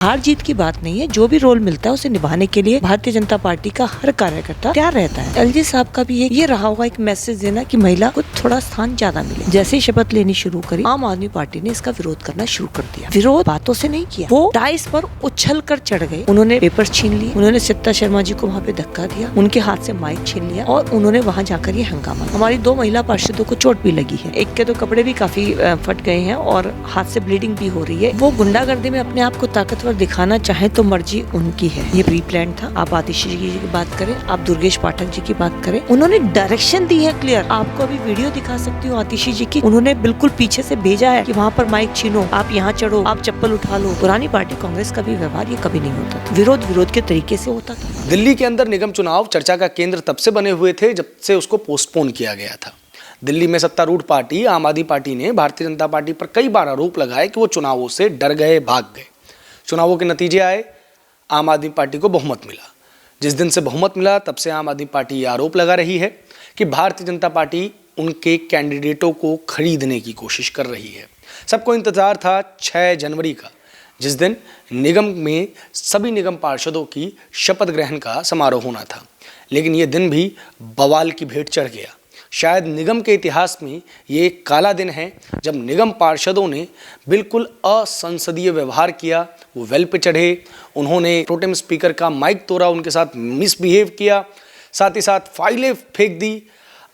हार जीत की बात नहीं है, जो भी रोल मिलता है उसे निभाने के लिए भारतीय जनता पार्टी का हर कार्यकर्ता तैयार रहता है। एलजी साहब का भी ये रहा होगा एक मैसेज देना कि महिला को थोड़ा स्थान ज्यादा मिले। जैसे ही शपथ लेनी शुरू करी, आम आदमी पार्टी ने इसका विरोध करना शुरू कर दिया। विरोध बातों से नहीं किया, वो डाइस पर उछल कर चढ़ गए। उन्होंने पेपर्स छीन लिए, उन्होंने सत्ता शर्मा जी को वहाँ पे धक्का दिया, उनके हाथ से माइक छीन लिया और उन्होंने वहाँ जाकर ये हंगामा। हमारी 2 महिला पार्षदों को चोट भी लगी है, एक के तो कपड़े भी काफी फट गए हैं और हाथ से ब्लीडिंग भी हो रही है। वो गुंडागर्दी में अपने आप को ताकतवर दिखाना चाहे तो मर्जी उनकी है, ये प्री प्लान था। आप आतिशी जी की बात करें, आप दुर्गेश पाठक जी की बात करें, उन्होंने डायरेक्शन दी है क्लियर। आपको अभी वीडियो दिखा सकती हूँ आतिशी जी की, उन्होंने बिल्कुल पीछे से भेजा है कि वहाँ पर माइक छीनो, आप यहाँ चढ़ो, आप चप्पल उठा लो। पुरानी पार्टी कांग्रेस का भी व्यवहार ये कभी नहीं होता था, विरोध के तरीके से होता था। दिल्ली के अंदर निगम चुनाव चर्चा का केंद्र तब से बने हुए थे जब से उसको पोस्टपोन किया गया था। दिल्ली में सत्तारूढ़ पार्टी आम आदमी पार्टी ने भारतीय जनता पार्टी पर कई बार आरोप लगाए कि वो चुनावों से डर गए, भाग गए। चुनावों के नतीजे आए, आम आदमी पार्टी को बहुमत मिला। जिस दिन से बहुमत मिला तब से आम आदमी पार्टी ये आरोप लगा रही है कि भारतीय जनता पार्टी उनके कैंडिडेटों को खरीदने की कोशिश कर रही है। सबको इंतजार था 6 जनवरी का, जिस दिन निगम में सभी निगम पार्षदों की शपथ ग्रहण का समारोह होना था। लेकिन ये दिन भी बवाल की भेंट चढ़ गया। शायद निगम के इतिहास में ये एक काला दिन है जब निगम पार्षदों ने बिल्कुल असंसदीय व्यवहार किया। वो वेल पे चढ़े, उन्होंने प्रोटेम स्पीकर का माइक तोड़ा, उनके साथ मिसबिहेव किया, साथ ही साथ फाइलें फेंक दी।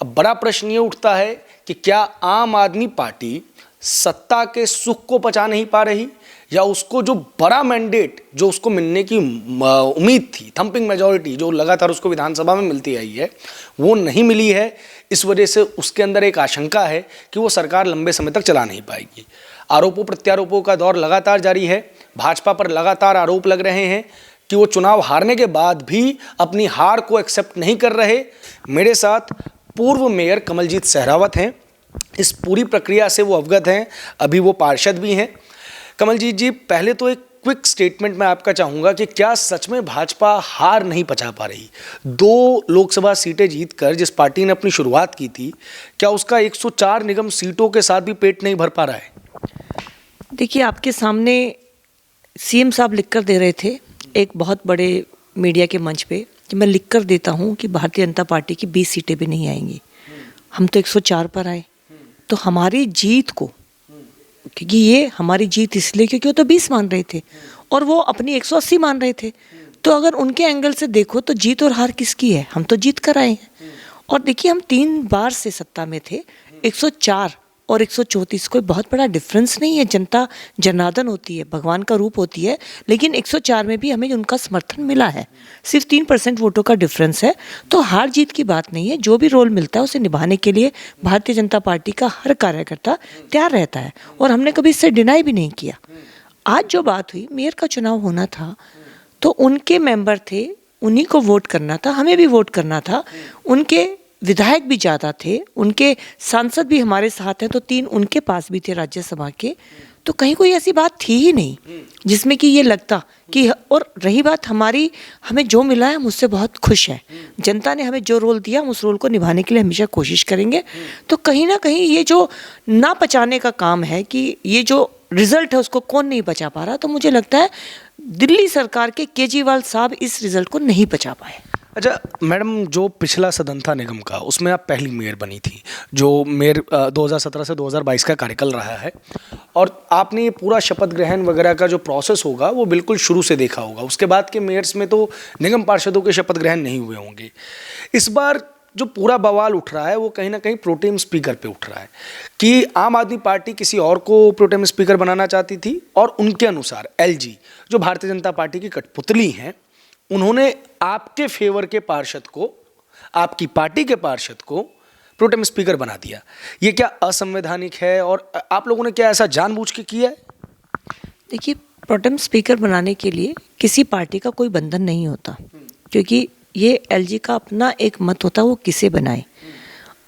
अब बड़ा प्रश्न ये उठता है कि क्या आम आदमी पार्टी सत्ता के सुख को पचा नहीं पा रही, या उसको जो बड़ा मैंडेट जो उसको मिलने की उम्मीद थी, थंपिंग मेजॉरिटी जो लगातार उसको विधानसभा में मिलती आई है, वो नहीं मिली है। इस वजह से उसके अंदर एक आशंका है कि वो सरकार लंबे समय तक चला नहीं पाएगी। आरोपों प्रत्यारोपों का दौर लगातार जारी है। भाजपा पर लगातार आरोप लग रहे हैं कि वो चुनाव हारने के बाद भी अपनी हार को एक्सेप्ट नहीं कर रहे। मेरे साथ पूर्व मेयर कमलजीत सहरावत हैं, इस पूरी प्रक्रिया से वो अवगत हैं, अभी वो पार्षद भी हैं। कमलजीत जी, पहले तो एक क्विक स्टेटमेंट मैं आपका चाहूँगा कि क्या सच में भाजपा हार नहीं पचा पा रही? 2 लोकसभा सीटें जीतकर जिस पार्टी ने अपनी शुरुआत की थी, क्या उसका 104 निगम सीटों के साथ भी पेट नहीं भर पा रहा है? देखिए, आपके सामने सीएम साहब लिख कर दे रहे थे एक बहुत बड़े मीडिया के मंच पे कि मैं लिख कर देता हूँ कि भारतीय जनता पार्टी की 20 सीटें भी नहीं आएंगी। हम तो 104 पर आए। तो हमारी जीत को, क्योंकि ये हमारी जीत इसलिए क्योंकि वो तो 20 मान रहे थे और वो अपनी 180 मान रहे थे। तो अगर उनके एंगल से देखो तो जीत और हार किसकी है? हम तो जीत कर आए हैं। और देखिए, हम 3 बार से सत्ता में थे। 104 और 134 कोई बहुत बड़ा डिफरेंस नहीं है। जनता जनार्दन होती है, भगवान का रूप होती है, लेकिन 104 में भी हमें उनका समर्थन मिला है। सिर्फ 3% वोटों का डिफरेंस है। तो हार जीत की बात नहीं है, जो भी रोल मिलता है उसे निभाने के लिए भारतीय जनता पार्टी का हर कार्यकर्ता तैयार रहता है और हमने कभी इससे डिनाई भी नहीं किया। आज जो बात हुई, मेयर का चुनाव होना था तो उनके मेंबर थे, उन्हीं को वोट करना था, हमें भी वोट करना था। उनके विधायक भी ज़्यादा थे, उनके सांसद भी हमारे साथ हैं, तो 3 उनके पास भी थे राज्यसभा के। तो कहीं कोई ऐसी बात थी ही नहीं जिसमें कि ये लगता कि, और रही बात हमारी, हमें जो मिला है हम उससे बहुत खुश हैं। जनता ने हमें जो रोल दिया हम उस रोल को निभाने के लिए हमेशा कोशिश करेंगे। तो कहीं ना कहीं ये जो ना पचाने का काम है कि ये जो रिजल्ट है उसको कौन नहीं पचा पा रहा, तो मुझे लगता है दिल्ली सरकार के केजरीवाल साहब इस रिजल्ट को नहीं पचा पाए। अच्छा मैडम, जो पिछला सदन था निगम का, उसमें आप पहली मेयर बनी थी, जो मेयर 2017 से 2022 का कार्यकाल रहा है, और आपने ये पूरा शपथ ग्रहण वगैरह का जो प्रोसेस होगा वो बिल्कुल शुरू से देखा होगा। उसके बाद के मेयर्स में तो निगम पार्षदों के शपथ ग्रहण नहीं हुए होंगे। इस बार जो पूरा बवाल उठ रहा है वो कहीं ना कहीं प्रोटेम स्पीकर पे उठ रहा है कि आम आदमी पार्टी किसी और को प्रोटेम स्पीकर बनाना चाहती थी, और उनके अनुसार एलजी जो भारतीय जनता पार्टी की कठपुतली हैं, उन्होंने आपके फेवर के पार्षद को, आपकी पार्टी के पार्षद को प्रोटेम स्पीकर बना दिया। ये क्या असंवैधानिक है और आप लोगों ने क्या ऐसा जानबूझ के किया है? देखिए, प्रोटेम स्पीकर बनाने के लिए किसी पार्टी का कोई बंधन नहीं होता, क्योंकि ये एलजी का अपना एक मत होता है वो किसे बनाए।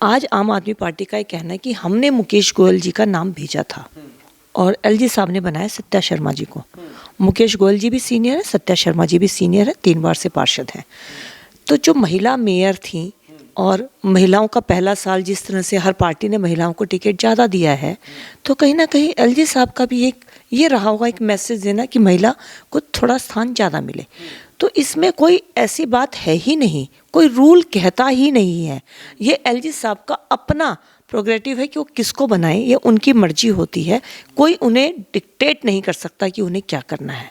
आज आम आदमी पार्टी का ये कहना है कि हमने मुकेश गोयल जी का नाम भेजा था और एलजी साहब ने बनाया सत्या शर्मा जी को। मुकेश गोयल जी भी सीनियर है, सत्या शर्मा जी भी सीनियर है, 3 बार से पार्षद हैं। तो जो महिला मेयर थी और महिलाओं का पहला साल, जिस तरह से हर पार्टी ने महिलाओं को टिकट ज़्यादा दिया है, तो कहीं ना कहीं एलजी साहब का भी एक ये रहा होगा एक मैसेज देना कि महिला को थोड़ा स्थान ज़्यादा मिले। तो इसमें कोई ऐसी बात है ही नहीं, कोई रूल कहता ही नहीं है। ये एलजी साहब का अपना प्रोग्रेटिव है कि वो किसको बनाए, ये उनकी मर्जी होती है, कोई उन्हें डिक्टेट नहीं कर सकता कि उन्हें क्या करना है।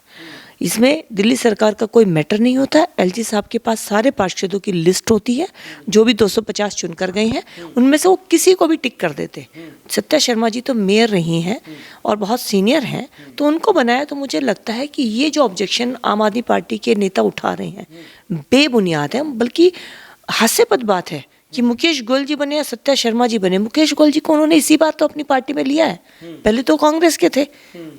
इसमें दिल्ली सरकार का कोई मैटर नहीं होता है। एलजी साहब के पास सारे पार्षदों की लिस्ट होती है, जो भी 250 चुनकर गए हैं उनमें से वो किसी को भी टिक कर देते। सत्या शर्मा जी तो मेयर रही हैं और बहुत सीनियर हैं, तो उनको बनाया। तो मुझे लगता है कि ये जो ऑब्जेक्शन आम आदमी पार्टी के नेता उठा रहे हैं बेबुनियाद है, बल्कि हास्यास्पद बात है कि मुकेश गोयल जी बने या सत्या शर्मा जी बने। मुकेश गोयल जी को उन्होंने इसी बार तो अपनी पार्टी में लिया है, पहले तो कांग्रेस के थे।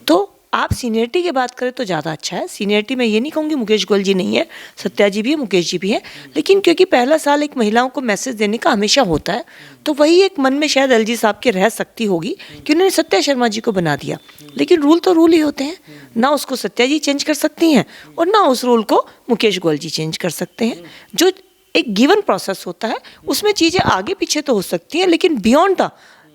तो आप सीनियरिटी की बात करें तो ज़्यादा अच्छा है। सीनियरिटी में ये नहीं कहूँगी मुकेश गोयल जी नहीं है, सत्या जी भी है, मुकेश जी भी है, लेकिन क्योंकि पहला साल एक महिलाओं को मैसेज देने का हमेशा होता है, तो वही एक मन में शायद एलजी साहब के रह सकती होगी कि उन्होंने सत्या शर्मा जी को बना दिया। लेकिन रूल तो रूल ही होते हैं, ना उसको सत्या जी चेंज कर सकती हैं और ना उस रूल को मुकेश गोयल जी चेंज कर सकते हैं। जो एक गिवन प्रोसेस होता है उसमें चीज़ें आगे पीछे तो हो सकती हैं, लेकिन बियॉन्ड द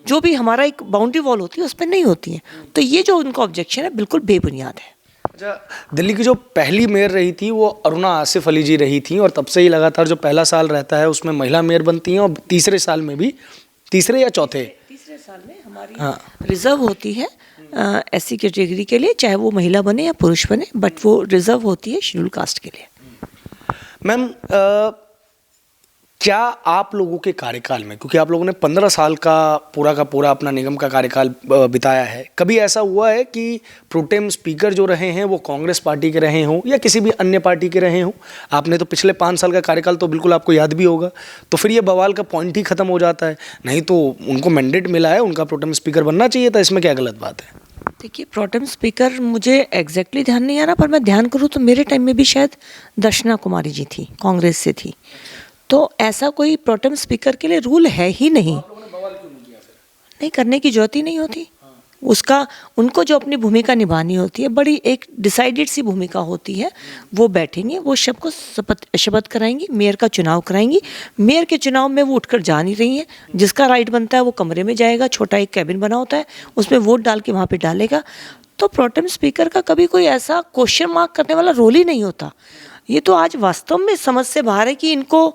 जो भी हमारा एक बाउंड्री वॉल होती है उस पर नहीं होती है। तो ये जो उनका ऑब्जेक्शन है बिल्कुल बेबुनियाद है। अच्छा, दिल्ली की जो पहली मेयर रही थी वो अरुणा आसिफ अली जी रही थी, और तब से ही लगातार जो पहला साल रहता है उसमें महिला मेयर बनती हैं, और तीसरे साल में भी, तीसरे या चौथे, तीसरे साल में हमारी रिजर्व होती है एससी कैटेगरी के लिए, चाहे वो महिला बने या पुरुष बने, बट वो रिजर्व होती है शेड्यूल कास्ट के लिए। मैम क्या आप लोगों के कार्यकाल में, क्योंकि आप लोगों ने 15 साल का पूरा अपना निगम का कार्यकाल बिताया है, कभी ऐसा हुआ है कि प्रोटेम स्पीकर जो रहे हैं वो कांग्रेस पार्टी के रहे हों या किसी भी अन्य पार्टी के रहे हों? आपने तो पिछले 5 साल का कार्यकाल तो बिल्कुल आपको याद भी होगा, तो फिर ये बवाल का पॉइंट ही खत्म हो जाता है। नहीं तो उनको मैंडेट मिला है, उनका प्रोटेम स्पीकर बनना चाहिए था, इसमें क्या गलत बात है? देखिए, प्रोटेम स्पीकर मुझे एग्जैक्टली ध्यान नहीं आ रहा, पर मैं ध्यान करूँ तो मेरे टाइम में भी शायद दर्शना कुमारी जी थी, कांग्रेस से थी। तो ऐसा कोई प्रोटेम स्पीकर के लिए रूल है ही नहीं। नहीं करने की जरूरत ही नहीं होती उसका। उनको जो अपनी भूमिका निभानी होती है, बड़ी एक डिसाइडेड सी भूमिका होती है, वो बैठेंगे, वो सबको शपथ कराएंगी, मेयर का चुनाव कराएंगी। मेयर के चुनाव में वो उठकर जा नहीं रही है, जिसका राइट बनता है वो कमरे में जाएगा, छोटा एक कैबिन बना होता है, उसमें वोट डाल के वहाँ पे डालेगा। तो प्रोटेम स्पीकर का कभी कोई ऐसा क्वेश्चन मार्क करने वाला रोल ही नहीं होता। ये तो आज वास्तव में समझ से बाहर है कि इनको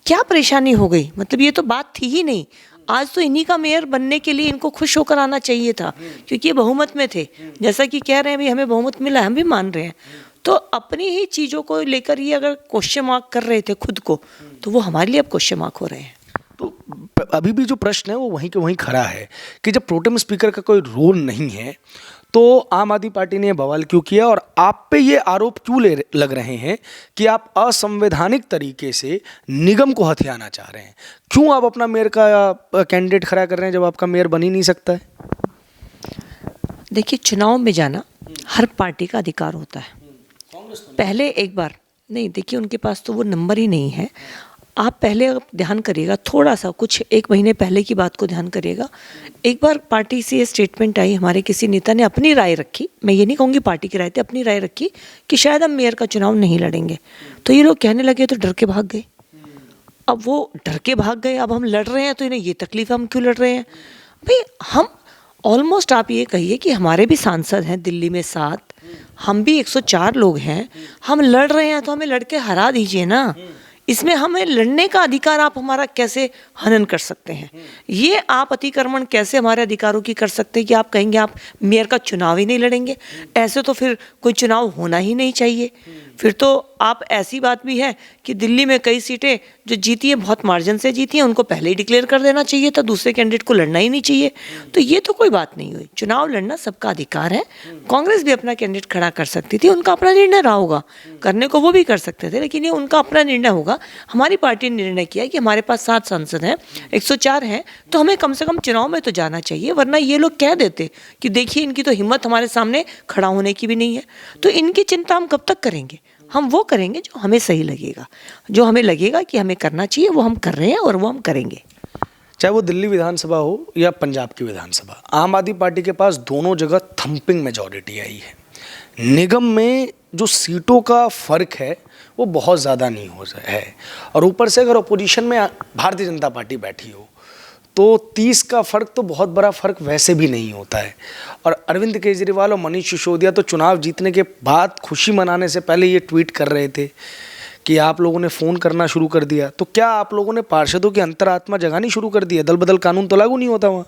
क्या परेशानी हो गई। मतलब ये तो बात थी ही नहीं। आज तो इन्हीं का मेयर बनने के लिए इनको खुश होकर आना चाहिए था, क्योंकि ये बहुमत में थे। जैसा कि कह रहे हैं भी हमें बहुमत मिला, हम भी मान रहे हैं। तो अपनी ही चीज़ों को लेकर ये अगर क्वेश्चन मार्क कर रहे थे खुद को, तो वो हमारे लिए अब क्वेश्चन मार्क हो रहे हैं। तो अभी भी जो प्रश्न है वो वहीं के वहीं खड़ा है कि जब प्रोटेम स्पीकर का कोई रोल नहीं है तो आम आदमी पार्टी ने बवाल क्यों किया, और आप पे ये आरोप क्यों लग रहे हैं कि आप असंवैधानिक तरीके से निगम को हथियाना चाह रहे हैं? क्यों आप अपना मेयर का कैंडिडेट खड़ा कर रहे हैं जब आपका मेयर बन ही नहीं सकता है? देखिए, चुनाव में जाना हर पार्टी का अधिकार होता है। पहले एक बार नहीं, देखिए उनके पास तो वो नंबर ही नहीं है। आप पहले ध्यान करिएगा, थोड़ा सा कुछ 1 महीने पहले की बात को ध्यान करिएगा। एक बार पार्टी से ये स्टेटमेंट आई, हमारे किसी नेता ने अपनी राय रखी, मैं ये नहीं कहूँगी पार्टी की राय थी, अपनी राय रखी कि शायद हम मेयर का चुनाव नहीं लड़ेंगे। तो ये लोग कहने लगे तो डर के भाग गए। अब वो डर के भाग गए, अब हम लड़ रहे हैं तो इन्हें ये तकलीफ, हम क्यों लड़ रहे हैं भाई? हम ऑलमोस्ट, आप ये कहिए कि हमारे भी सांसद हैं दिल्ली में 7, हम भी 104 लोग हैं, हम लड़ रहे हैं तो हमें लड़के हरा दीजिए ना। इसमें हमें लड़ने का अधिकार आप हमारा कैसे हनन कर सकते हैं? ये आप अतिक्रमण कैसे हमारे अधिकारों की कर सकते हैं कि आप कहेंगे आप मेयर का चुनाव ही नहीं लड़ेंगे? ऐसे तो फिर कोई चुनाव होना ही नहीं चाहिए। फिर तो आप, ऐसी बात भी है कि दिल्ली में कई सीटें जो जीती हैं बहुत मार्जिन से जीती हैं, उनको पहले ही डिक्लेयर कर देना चाहिए था, दूसरे कैंडिडेट को लड़ना ही नहीं चाहिए। तो ये तो कोई बात नहीं हुई। चुनाव लड़ना सबका अधिकार है। कांग्रेस भी अपना कैंडिडेट खड़ा कर सकती थी, उनका अपना निर्णय रहा होगा, करने को वो भी कर सकते थे, लेकिन ये उनका अपना निर्णय होगा। हमारी पार्टी ने निर्णय किया कि हमारे पास 7 सांसद हैं, 104 हैं, तो हमें कम से कम चुनाव में तो जाना चाहिए, वरना ये लोग कह देते कि देखिए इनकी तो हिम्मत हमारे सामने खड़ा होने की भी नहीं है। तो इनकी चिंता हम कब तक करेंगे? हम वो करेंगे जो हमें सही लगेगा, जो हमें लगेगा कि हमें करना चाहिए, वो हम कर रहे हैं और वो हम करेंगे। चाहे वो दिल्ली विधानसभा हो या पंजाब की विधानसभा, आम आदमी पार्टी के पास दोनों जगह थंपिंग मेजॉरिटी आई है। निगम में जो सीटों का फर्क है वो बहुत ज़्यादा नहीं हो है, और ऊपर से अगर अपोजिशन में भारतीय जनता पार्टी बैठी हो तो 30 का फ़र्क तो बहुत बड़ा फ़र्क वैसे भी नहीं होता है। और अरविंद केजरीवाल और मनीष सिसोदिया तो चुनाव जीतने के बाद खुशी मनाने से पहले ये ट्वीट कर रहे थे कि आप लोगों ने फ़ोन करना शुरू कर दिया। तो क्या आप लोगों ने पार्षदों की अंतरात्मा जगानी शुरू कर दी है? दल बदल कानून तो लागू नहीं होता वहाँ।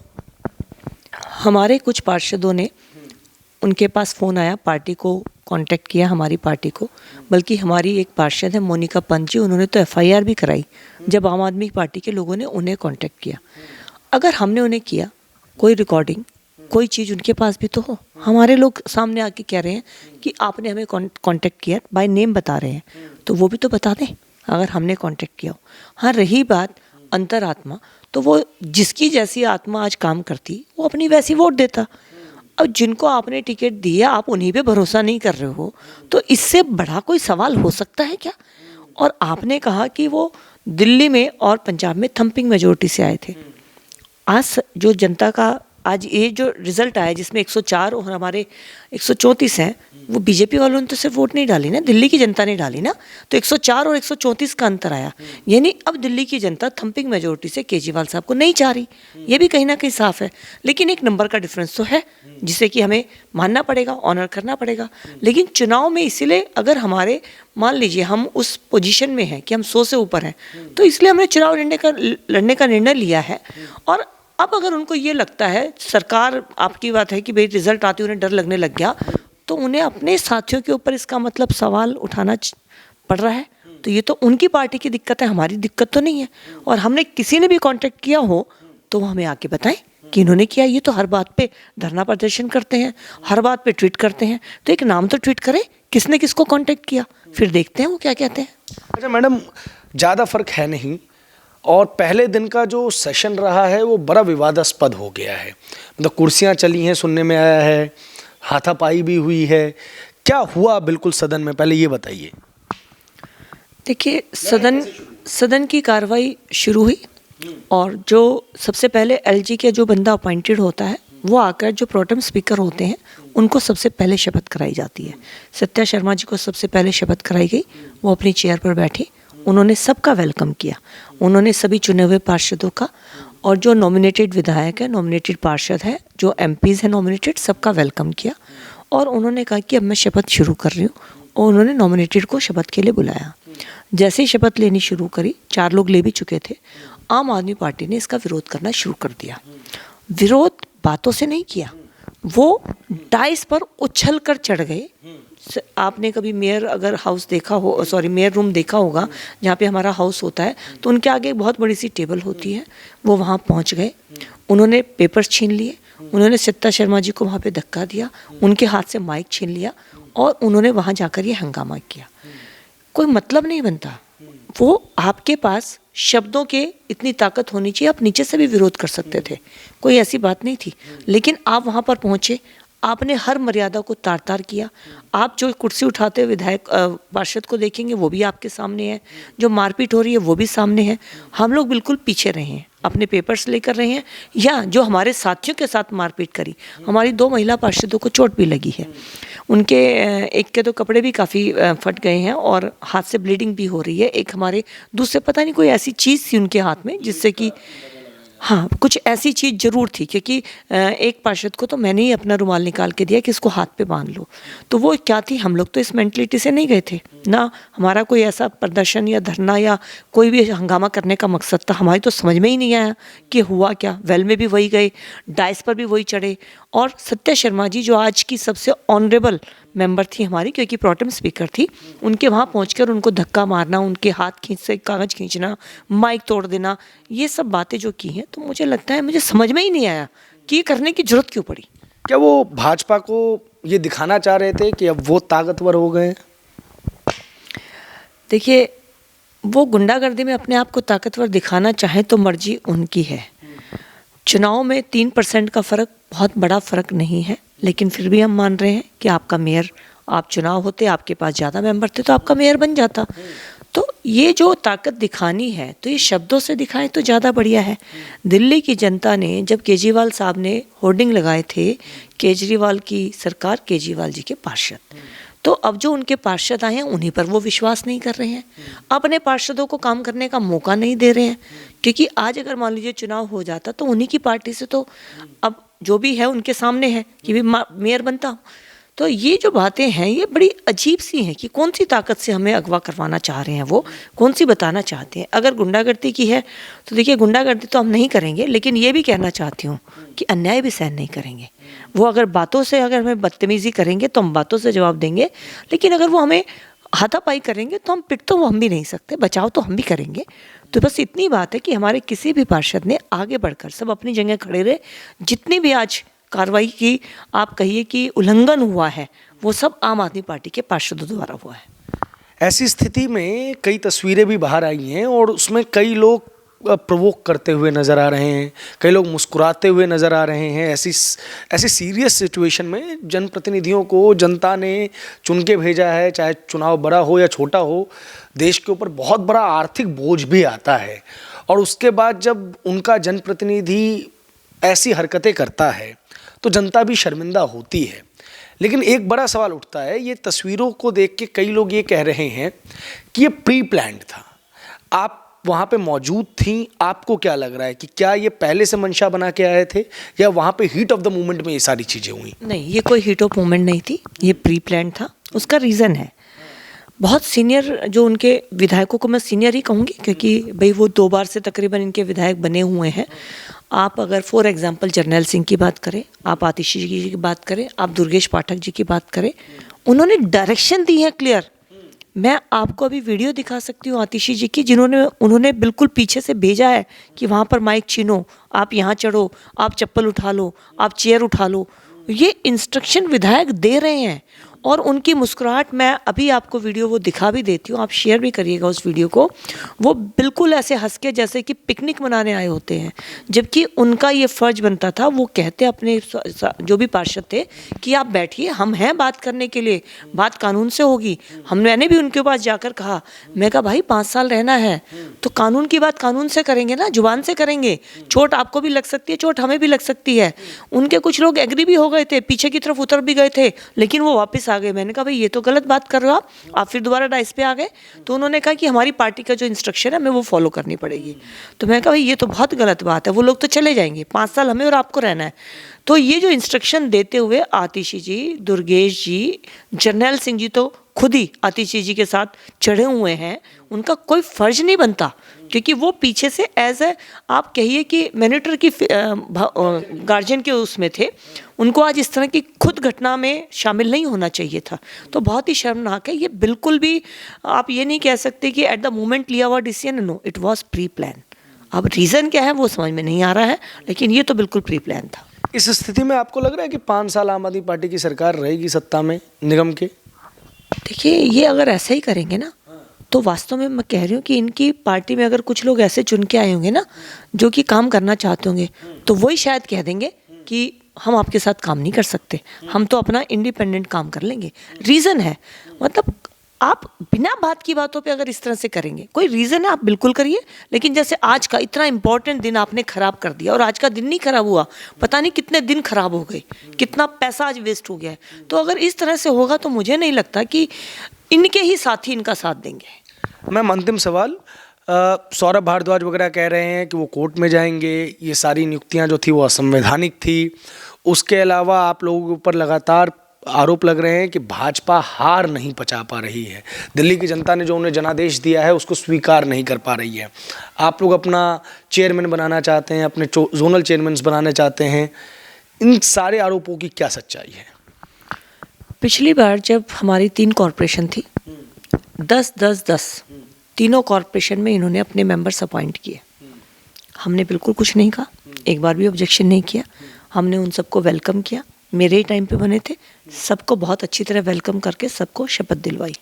हमारे कुछ पार्षदों ने, उनके पास फ़ोन आया, पार्टी को कांटेक्ट किया, हमारी पार्टी को। बल्कि हमारी एक पार्षद है मोनिका पंत जी, उन्होंने तो एफआईआर भी कराई जब आम आदमी पार्टी के लोगों ने उन्हें कांटेक्ट किया। अगर हमने उन्हें किया, कोई रिकॉर्डिंग, कोई चीज़ उनके पास भी तो हो। हमारे लोग सामने आके कह रहे हैं कि आपने हमें कांटेक्ट किया, बाय नेम बता रहे हैं, तो वो भी तो बता दें अगर हमने कांटेक्ट किया हो। हाँ, रही बात अंतरात्मा, तो वो जिसकी जैसी आत्मा आज काम करती वो अपनी वैसी वोट देता। अब जिनको आपने टिकट दिया आप उन्हीं पे भरोसा नहीं कर रहे हो, तो इससे बड़ा कोई सवाल हो सकता है क्या? और आपने कहा कि वो दिल्ली में और पंजाब में थंपिंग मेजोरिटी से आए थे। आज जो जनता का आज ये जो रिजल्ट आया जिसमें 104 और हमारे 134 हैं, वो बीजेपी वालों ने तो सिर्फ वोट नहीं डाली ना, दिल्ली की जनता ने डाली ना। तो 104 और 134 का अंतर आया, यानी अब दिल्ली की जनता थंपिंग मेजोरिटी से केजरीवाल साहब को नहीं चाह रही। ये भी कहीं ना कहीं साफ है, लेकिन एक नंबर का डिफरेंस तो है जिसे कि हमें मानना पड़ेगा, ऑनर करना पड़ेगा। लेकिन चुनाव में इसलिए अगर हमारे मान लीजिए हम उस पोजीशन में हैं कि हम 100 से ऊपर हैं, तो इसलिए हमने चुनाव लड़ने का निर्णय लिया है। और अब अगर उनको ये लगता है, सरकार आपकी बात है कि भाई रिजल्ट आते उन्हें डर लगने लग गया, तो उन्हें अपने साथियों के ऊपर इसका मतलब सवाल उठाना पड़ रहा है, तो ये तो उनकी पार्टी की दिक्कत है, हमारी दिक्कत तो नहीं है। और हमने किसी ने भी कांटेक्ट किया हो तो वो हमें आके बताएं कि इन्होंने किया। ये तो हर बात पे धरना प्रदर्शन करते हैं, हर बात पे ट्वीट करते हैं, तो एक नाम तो ट्वीट करें किसने किसको कांटेक्ट किया, फिर देखते हैं वो क्या कहते हैं। अच्छा मैडम, ज़्यादा फर्क है नहीं, और पहले दिन का जो सेशन रहा है वो बड़ा विवादास्पद हो गया है। मतलब कुर्सियां चली हैं, सुनने में आया है, हाथापाई भी हुई है। क्या हुआ बिल्कुल सदन में, पहले ये बताइए। देखिए, सदन की कार्रवाई शुरू हुई और जो सबसे पहले एलजी के जो बंदा अपॉइंटेड होता है वो आकर जो प्रोटेम स्पीकर होते हैं उनको सबसे पहले शपथ कराई जाती है। सत्या शर्मा जी को सबसे पहले शपथ कराई गई, वो अपनी चेयर पर बैठे, उन्होंने सबका वेलकम किया। उन्होंने सभी चुने हुए पार्षदों का और जो नॉमिनेटेड विधायक है, नॉमिनेटेड पार्षद है, जो एमपीज़ हैं नॉमिनेटेड, सबका वेलकम किया। और उन्होंने कहा कि अब मैं शपथ शुरू कर रही हूँ, और उन्होंने नॉमिनेटेड को शपथ के लिए बुलाया। जैसे ही शपथ लेनी शुरू करी, 4 लोग ले भी चुके थे, आम आदमी पार्टी ने इसका विरोध करना शुरू कर दिया। विरोध बातों से नहीं किया, वो डाइस पर उछल कर चढ़ गए। आपने कभी मेयर अगर हाउस देखा हो, सॉरी मेयर रूम देखा होगा, जहाँ पे हमारा हाउस होता है, तो उनके आगे एक बहुत बड़ी सी टेबल होती है, वो वहाँ पहुँच गए। उन्होंने पेपर्स छीन लिए, उन्होंने सत्ता शर्मा जी को वहाँ पे धक्का दिया, उनके हाथ से माइक छीन लिया और उन्होंने वहाँ जाकर ये हंगामा किया। कोई मतलब नहीं बनता, वो आपके पास शब्दों के इतनी ताकत होनी चाहिए, आप नीचे से भी विरोध कर सकते थे, कोई ऐसी बात नहीं थी। लेकिन आप वहाँ पर पहुँचे, आपने हर मर्यादा को तार तार किया। आप जो कुर्सी उठाते हुए विधायक पार्षद को देखेंगे वो भी आपके सामने है, जो मारपीट हो रही है वो भी सामने है। हम लोग बिल्कुल पीछे रहे हैं, अपने पेपर्स लेकर रहे हैं, या जो हमारे साथियों के साथ मारपीट करी, हमारी 2 महिला पार्षदों को चोट भी लगी है, उनके एक के तो कपड़े भी काफ़ी फट गए हैं और हाथ से ब्लीडिंग भी हो रही है। एक हमारे दूसरे पता नहीं कोई ऐसी चीज़ थी उनके हाथ में जिससे कि, हाँ कुछ ऐसी चीज़ ज़रूर थी, क्योंकि एक पार्षद को तो मैंने ही अपना रुमाल निकाल के दिया कि इसको हाथ पे बांध लो। तो वो क्या थी, हम लोग तो इस मेंटलिटी से नहीं गए थे ना, हमारा कोई ऐसा प्रदर्शन या धरना या कोई भी हंगामा करने का मकसद था। हमारी तो समझ में ही नहीं आया कि हुआ क्या। वेल में भी वही गए, डाइस पर भी वही चढ़े, और सत्या शर्मा जी जो आज की सबसे ऑनरेबल मेंबर थी हमारी, क्योंकि प्रोटेम स्पीकर थी, उनके वहाँ पहुंचकर उनको धक्का मारना, उनके हाथ खींच से कागज़ खींचना, माइक तोड़ देना, ये सब बातें जो की हैं, तो मुझे लगता है मुझे समझ में ही नहीं आया कि ये करने की जरूरत क्यों पड़ी। क्या वो भाजपा को ये दिखाना चाह रहे थे कि अब वो ताकतवर हो गए? देखिए, वो गुंडागर्दी में अपने आप को ताकतवर दिखाना चाहे तो मर्जी उनकी है। चुनाव में 3% का फ़र्क बहुत बड़ा फ़र्क नहीं है, लेकिन फिर भी हम मान रहे हैं कि आपका मेयर, आप चुनाव होते, आपके पास ज़्यादा मेंबर थे तो आपका मेयर बन जाता। तो ये जो ताकत दिखानी है तो ये शब्दों से दिखाएं तो ज़्यादा बढ़िया है। दिल्ली की जनता ने जब केजरीवाल साहब ने होर्डिंग लगाए थे, केजरीवाल की सरकार, केजरीवाल जी के पार्षद, तो अब जो उनके पार्षद आए हैं उन्हीं पर वो विश्वास नहीं कर रहे हैं, अपने पार्षदों को काम करने का मौका नहीं दे रहे हैं। क्योंकि आज अगर मान लीजिए चुनाव हो जाता तो उन्हीं की पार्टी से तो अब जो भी है उनके सामने है कि भी मेयर बनता हूँ। तो ये जो बातें हैं ये बड़ी अजीब सी हैं कि कौन सी ताकत से हमें अगवा करवाना चाह रहे हैं, वो कौन सी बताना चाहते हैं। अगर गुंडागर्दी की है तो देखिए गुंडागर्दी तो हम नहीं करेंगे, लेकिन ये भी कहना चाहती हूँ कि अन्याय भी सहन नहीं करेंगे। वो अगर बातों से अगर हमें बदतमीजी करेंगे तो हम बातों से जवाब देंगे, लेकिन अगर वो हमें हाथापाई करेंगे तो हम पिट तो वो हम भी नहीं सकते, बचाव तो हम भी करेंगे। तो बस इतनी बात है कि हमारे किसी भी पार्षद ने आगे बढ़कर सब अपनी जगह खड़े रहे। जितनी भी आज कार्रवाई की आप कहिए कि उल्लंघन हुआ है वो सब आम आदमी पार्टी के पार्षदों द्वारा हुआ है। ऐसी स्थिति में कई तस्वीरें भी बाहर आई हैं और उसमें कई लोग प्रोवोक करते हुए नज़र आ रहे हैं, कई लोग मुस्कुराते हुए नज़र आ रहे हैं। ऐसी सीरियस सिचुएशन में जनप्रतिनिधियों को जनता ने चुन के भेजा है, चाहे चुनाव बड़ा हो या छोटा हो, देश के ऊपर बहुत बड़ा आर्थिक बोझ भी आता है। और उसके बाद जब उनका जनप्रतिनिधि ऐसी हरकतें करता है तो जनता भी शर्मिंदा होती है। लेकिन एक बड़ा सवाल उठता है, ये तस्वीरों को देख के कई लोग ये कह रहे हैं कि ये प्री प्लान्ड था। आप वहाँ पे मौजूद थी, आपको क्या लग रहा है कि क्या ये पहले से मंशा बना के आए थे या वहाँ पे हीट ऑफ द मोमेंट में ये सारी चीज़ें हुई? नहीं, ये कोई हीट ऑफ मोमेंट नहीं थी, ये प्री प्लान था। उसका रीज़न है, बहुत सीनियर जो उनके विधायकों को मैं सीनियर ही कहूँगी क्योंकि भाई वो 2 बार से तकरीबन इनके विधायक बने हुए हैं। आप अगर फॉर एग्जांपल जर्नैल सिंह की बात करें, आप आतिशी जी की बात करें, आप दुर्गेश पाठक जी की बात करें, उन्होंने डायरेक्शन दी है क्लियर। मैं आपको अभी वीडियो दिखा सकती हूँ आतिशी जी की, उन्होंने बिल्कुल पीछे से भेजा है कि वहाँ पर माइक छीनो, आप यहाँ चढ़ो, आप चप्पल उठा लो, आप चेयर उठा लो। ये इंस्ट्रक्शन विधायक दे रहे हैं और उनकी मुस्कुराहट, मैं अभी आपको वीडियो वो दिखा भी देती हूँ, आप शेयर भी करिएगा उस वीडियो को। वो बिल्कुल ऐसे हंस के जैसे कि पिकनिक मनाने आए होते हैं, जबकि उनका ये फ़र्ज बनता था। वो कहते अपने जो भी पार्षद थे कि आप बैठिए, हम हैं बात करने के लिए, बात कानून से होगी। मैंने भी उनके पास जाकर कहा, मैं कहा भाई 5 साल रहना है तो कानून की बात कानून से करेंगे ना, जुबान से करेंगे। चोट आपको भी लग सकती है, चोट हमें भी लग सकती है। उनके कुछ लोग एग्री भी हो गए थे, पीछे की तरफ उतर भी गए थे, लेकिन वो वापस आ गए। मैंने कहा भाई ये तो गलत बात कर रहे हो आप फिर दोबारा डाइस पे आ गए। तो उन्होंने कहा कि हमारी पार्टी का जो इंस्ट्रक्शन है हमें वो फॉलो करनी पड़ेगी। तो मैंने कहा भाई ये तो बहुत गलत बात है, वो लोग तो चले जाएंगे, 5 साल हमें और आपको रहना है। तो ये जो इंस्ट्रक्शन देते हुए आतिशी जी, दुर्गेश जी, जर्नैल सिंह जी तो खुद ही आतिशी जी के साथ चढ़े हुए हैं। उनका कोई फर्ज नहीं बनता क्योंकि वो पीछे से एज ए आप कहिए कि मैनेटर की गार्जियन के उसमें थे। उनको आज इस तरह की खुद घटना में शामिल नहीं होना चाहिए था। तो बहुत ही शर्मनाक है ये। बिल्कुल भी आप ये नहीं कह सकते कि एट द मोमेंट लिया हुआ decision, no, it was pre plan. अब रीज़न क्या है वो समझ में नहीं आ रहा है, लेकिन ये तो बिल्कुल प्री प्लान था। इस स्थिति में आपको लग रहा है कि 5 साल आम आदमी पार्टी की सरकार रहेगी सत्ता में निगम के? देखिए, ये अगर ऐसे ही करेंगे ना तो वास्तव में मैं कह रही हूँ कि इनकी पार्टी में अगर कुछ लोग ऐसे चुन के आए होंगे ना जो कि काम करना चाहते होंगे, तो वही शायद कह देंगे कि हम आपके साथ काम नहीं कर सकते, हम तो अपना इंडिपेंडेंट काम कर लेंगे। रीज़न है, मतलब आप बिना बात की बातों पे अगर इस तरह से करेंगे, कोई रीज़न है आप बिल्कुल करिए, लेकिन जैसे आज का इतना इंपॉर्टेंट दिन आपने ख़राब कर दिया, और आज का दिन नहीं ख़राब हुआ, पता नहीं कितने दिन ख़राब हो गए, कितना पैसा आज वेस्ट हो गया है। तो अगर इस तरह से होगा तो मुझे नहीं लगता कि इनके ही साथी इनका साथ देंगे। मैम, अंतिम सवाल, सौरभ भारद्वाज वगैरह कह रहे हैं कि वो कोर्ट में जाएंगे, ये सारी नियुक्तियां जो थी वो असंवैधानिक थी। उसके अलावा आप लोगों के ऊपर लगातार आरोप लग रहे हैं कि भाजपा हार नहीं पचा पा रही है, दिल्ली की जनता ने जो उन्हें जनादेश दिया है उसको स्वीकार नहीं कर पा रही है। आप लोग अपना चेयरमैन बनाना चाहते हैं, अपने जोनल चेयरमैन बनाना चाहते हैं, इन सारे आरोपों की क्या सच्चाई है? पिछली बार जब हमारी 3 कॉरपोरेशन थी, 10-10-10 तीनों कॉरपोरेशन में इन्होंने अपने मेंबर्स अपॉइंट किए। हमने बिल्कुल कुछ नहीं कहा, एक बार भी ऑब्जेक्शन नहीं किया। हमने उन सबको वेलकम किया, मेरे ही टाइम पे बने थे, सबको बहुत अच्छी तरह वेलकम करके सबको शपथ दिलवाई।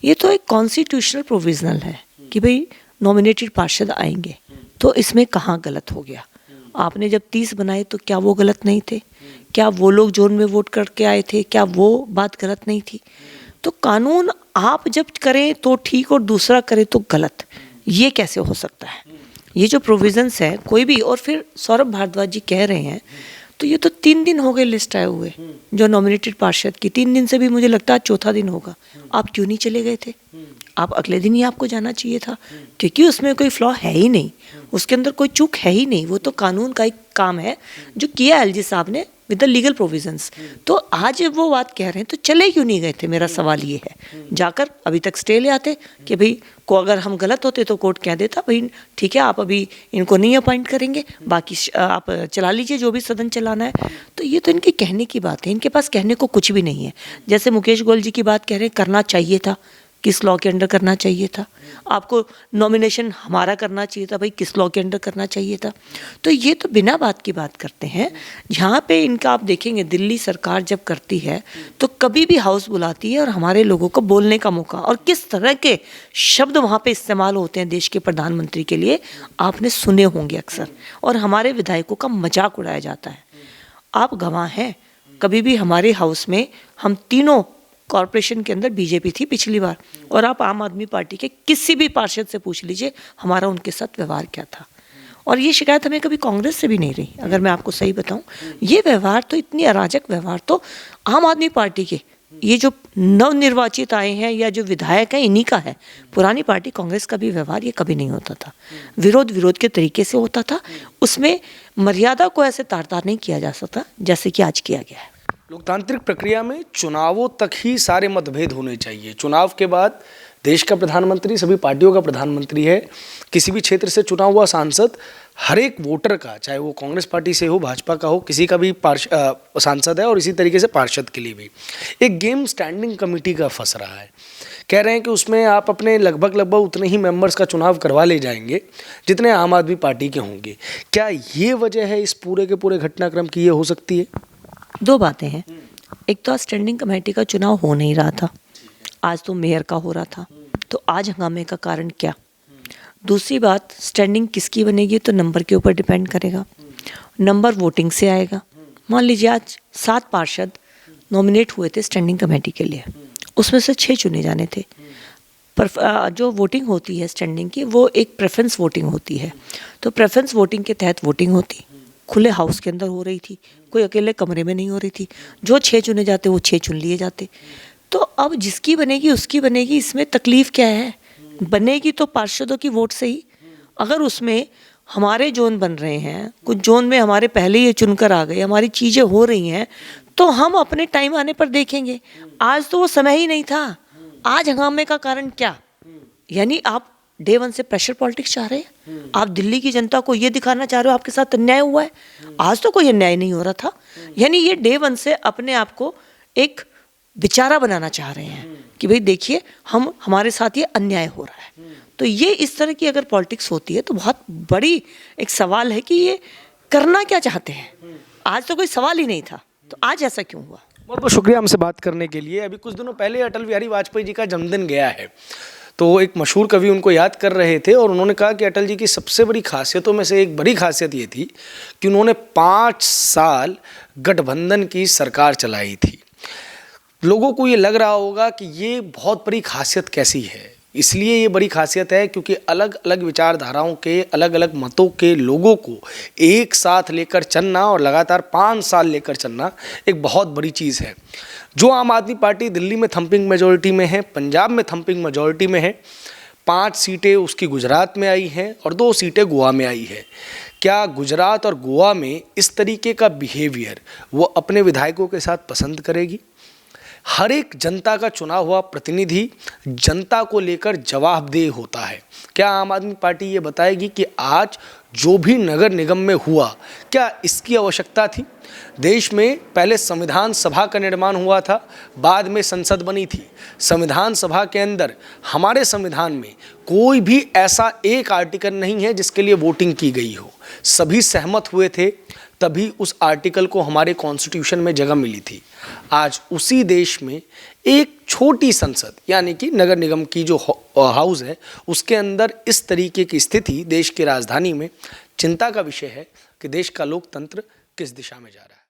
ये तो एक कॉन्स्टिट्यूशनल प्रोविजनल है कि भाई नॉमिनेटेड पार्षद आएंगे, तो इसमें कहाँ गलत हो गया? आपने जब 30 बनाए तो क्या वो गलत नहीं थे? क्या वो लोग जोन में वोट करके आए थे, क्या वो बात गलत नहीं थी? तो कानून आप जब करें तो ठीक और दूसरा करे तो गलत, ये कैसे हो सकता है? ये जो प्रोविजंस है कोई भी, और फिर सौरभ भारद्वाज जी कह रहे हैं तो ये तो 3 दिन हो गए लिस्ट आए हुए जो नॉमिनेटेड पार्षद की, 3 दिन से भी मुझे लगता है चौथा दिन होगा। आप क्यों नहीं चले गए थे? आप अगले दिन ही आपको जाना चाहिए था, क्योंकि उसमें कोई फ्लॉ है ही नहीं, उसके अंदर कोई चूक है ही नहीं। वो तो कानून का एक काम है जो किया एलजी साहब ने विद द लीगल प्रोविजंस। तो आज वो बात कह रहे हैं तो चले क्यों नहीं गए थे? मेरा सवाल ये है। जाकर अभी तक स्टे ले आते कि भाई को अगर हम गलत होते तो कोर्ट कह देता भाई ठीक है आप अभी इनको नहीं अपॉइंट करेंगे, बाकी आप चला लीजिए जो भी सदन चलाना है। तो ये तो इनके कहने की बात है, इनके पास कहने को कुछ भी नहीं है। जैसे मुकेश गोयल जी की बात कह रहे हैं, करना चाहिए था, किस लॉ के अंडर करना चाहिए था? आपको नॉमिनेशन हमारा करना चाहिए था, भाई किस लॉ के अंडर करना चाहिए था? तो ये तो बिना बात की बात करते हैं। यहाँ पे इनका आप देखेंगे दिल्ली सरकार जब करती है तो कभी भी हाउस बुलाती है और हमारे लोगों को बोलने का मौका, और किस तरह के शब्द वहाँ पे इस्तेमाल होते हैं देश के प्रधानमंत्री के लिए आपने सुने होंगे अक्सर, और हमारे विधायकों का मजाक उड़ाया जाता है। आप गवाह हैं, कभी भी हमारे हाउस में हम तीनों कॉरपोरेशन के अंदर बीजेपी थी पिछली बार, और आप आम आदमी पार्टी के किसी भी पार्षद से पूछ लीजिए हमारा उनके साथ व्यवहार क्या था। और ये शिकायत हमें कभी कांग्रेस से भी नहीं रही, अगर मैं आपको सही बताऊं। ये व्यवहार तो इतनी अराजक व्यवहार तो आम आदमी पार्टी के ये जो नवनिर्वाचित आए हैं या जो विधायक हैं इन्हीं का है। पुरानी पार्टी कांग्रेस का भी व्यवहार ये कभी नहीं होता था। विरोध के तरीके से होता था, उसमें मर्यादा को ऐसे तार तार नहीं किया जा सकता जैसे कि आज किया गया है। लोकतांत्रिक प्रक्रिया में चुनावों तक ही सारे मतभेद होने चाहिए। चुनाव के बाद देश का प्रधानमंत्री सभी पार्टियों का प्रधानमंत्री है। किसी भी क्षेत्र से चुना हुआ सांसद हर एक वोटर का, चाहे वो कांग्रेस पार्टी से हो, भाजपा का हो, किसी का भी सांसद है, और इसी तरीके से पार्षद के लिए भी एक गेम स्टैंडिंग कमेटी का फंस रहा है। कह रहे हैं कि उसमें आप अपने लगभग उतने ही मेंबर्स का चुनाव करवा ले जाएंगे जितने आम आदमी पार्टी के होंगे। क्या ये वजह है इस पूरे के पूरे घटनाक्रम की? ये हो सकती है। दो बातें हैं, एक तो स्टैंडिंग कमेटी का चुनाव हो नहीं रहा था, आज तो मेयर का हो रहा था, तो आज हंगामे का कारण क्या? दूसरी बात, स्टैंडिंग किसकी बनेगी तो नंबर के ऊपर डिपेंड करेगा। नंबर वोटिंग से आएगा। मान लीजिए आज 7 पार्षद नॉमिनेट हुए थे स्टैंडिंग कमेटी के लिए, उसमें से 6 चुने जाने थे। पर जो वोटिंग होती है स्टैंडिंग की वो एक प्रेफरेंस वोटिंग होती है। तो प्रेफरेंस वोटिंग के तहत वोटिंग होती, खुले हाउस के अंदर हो रही थी, कोई अकेले कमरे में नहीं हो रही थी। जो 6 चुने जाते वो 6 चुन लिए जाते। तो अब जिसकी बनेगी उसकी बनेगी, इसमें तकलीफ क्या है? बनेगी तो पार्षदों की वोट से ही। अगर उसमें हमारे जोन बन रहे हैं, कुछ जोन में हमारे पहले ये चुनकर आ गए, हमारी चीज़ें हो रही हैं, तो हम अपने टाइम आने पर देखेंगे। आज तो वो समय ही नहीं था। आज हंगामे का कारण क्या? यानी आप डे 1 से प्रेशर पॉलिटिक्स चाह रहे हैं। आप दिल्ली की जनता को ये दिखाना चाह रहे हो आपके साथ अन्याय हुआ है। आज तो कोई अन्याय नहीं हो रहा था। यानी ये डे 1 से अपने आप को एक बेचारा बनाना चाह रहे हैं कि भाई देखिए हमारे साथ ये अन्याय हो रहा है। तो ये इस तरह की अगर पॉलिटिक्स होती है तो बहुत बड़ी एक सवाल है कि ये करना क्या चाहते हैं। आज तो कोई सवाल ही नहीं था, तो आज ऐसा क्यों हुआ? बहुत बहुत शुक्रिया हमसे बात करने के लिए। अभी कुछ दिनों पहले अटल बिहारी वाजपेयी जी का जन्मदिन गया है, तो एक मशहूर कवि उनको याद कर रहे थे और उन्होंने कहा कि अटल जी की सबसे बड़ी खासियतों में से एक बड़ी खासियत ये थी कि उन्होंने 5 साल गठबंधन की सरकार चलाई थी। लोगों को ये लग रहा होगा कि ये बहुत बड़ी खासियत कैसी है। इसलिए ये बड़ी खासियत है क्योंकि अलग अलग विचारधाराओं के, अलग अलग मतों के लोगों को एक साथ लेकर चलना और लगातार 5 साल लेकर चलना एक बहुत बड़ी चीज़ है। जो आम आदमी पार्टी दिल्ली में थंपिंग मेजॉरिटी में है, पंजाब में थंपिंग मेजॉरिटी में है, 5 सीटें उसकी गुजरात में आई हैं और 2 सीटें गोवा में आई है। क्या गुजरात और गोवा में इस तरीके का बिहेवियर वो अपने विधायकों के साथ पसंद करेगी? हर एक जनता का चुना हुआ प्रतिनिधि जनता को लेकर जवाबदेह होता है। क्या आम आदमी पार्टी ये बताएगी कि आज जो भी नगर निगम में हुआ क्या इसकी आवश्यकता थी? देश में पहले संविधान सभा का निर्माण हुआ था, बाद में संसद बनी थी। संविधान सभा के अंदर हमारे संविधान में कोई भी ऐसा एक आर्टिकल नहीं है जिसके लिए वोटिंग की गई हो। सभी सहमत हुए थे, तभी उस आर्टिकल को हमारे कॉन्स्टिट्यूशन में जगह मिली थी। आज उसी देश में एक छोटी संसद यानी कि नगर निगम की जो हाउस है उसके अंदर इस तरीके की स्थिति देश की राजधानी में चिंता का विषय है कि देश का लोकतंत्र किस दिशा में जा रहा है।